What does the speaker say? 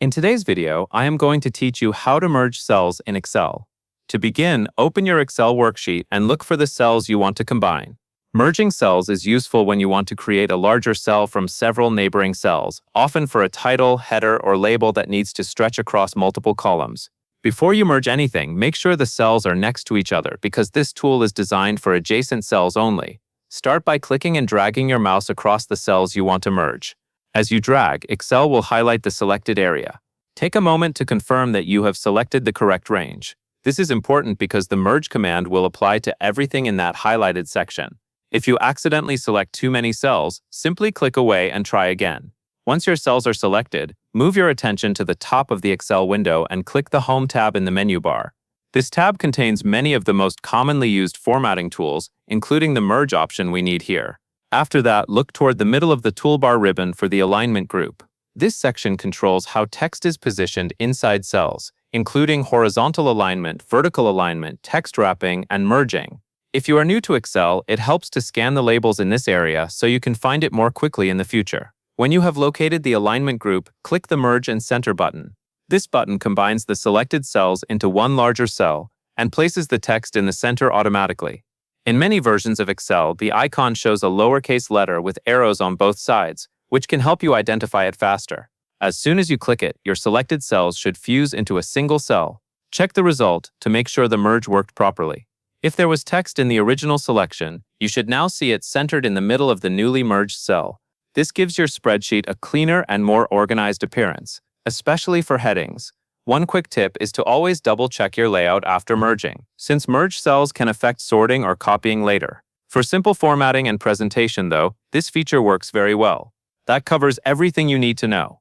In today's video, I am going to teach you how to merge cells in Excel. To begin, open your Excel worksheet and look for the cells you want to combine. Merging cells is useful when you want to create a larger cell from several neighboring cells, often for a title, header, or label that needs to stretch across multiple columns. Before you merge anything, make sure the cells are next to each other because this tool is designed for adjacent cells only. Start by clicking and dragging your mouse across the cells you want to merge. As you drag, Excel will highlight the selected area. Take a moment to confirm that you have selected the correct range. This is important because the merge command will apply to everything in that highlighted section. If you accidentally select too many cells, simply click away and try again. Once your cells are selected, move your attention to the top of the Excel window and click the Home tab in the menu bar. This tab contains many of the most commonly used formatting tools, including the merge option we need here. After that, look toward the middle of the toolbar ribbon for the alignment group. This section controls how text is positioned inside cells, including horizontal alignment, vertical alignment, text wrapping, and merging. If you are new to Excel, it helps to scan the labels in this area so you can find it more quickly in the future. When you have located the alignment group, click the Merge and Center button. This button combines the selected cells into one larger cell and places the text in the center automatically. In many versions of Excel, the icon shows a lowercase letter with arrows on both sides, which can help you identify it faster. As soon as you click it, your selected cells should fuse into a single cell. Check the result to make sure the merge worked properly. If there was text in the original selection, you should now see it centered in the middle of the newly merged cell. This gives your spreadsheet a cleaner and more organized appearance, especially for headings. One quick tip is to always double-check your layout after merging, since merged cells can affect sorting or copying later. For simple formatting and presentation, though, this feature works very well. That covers everything you need to know.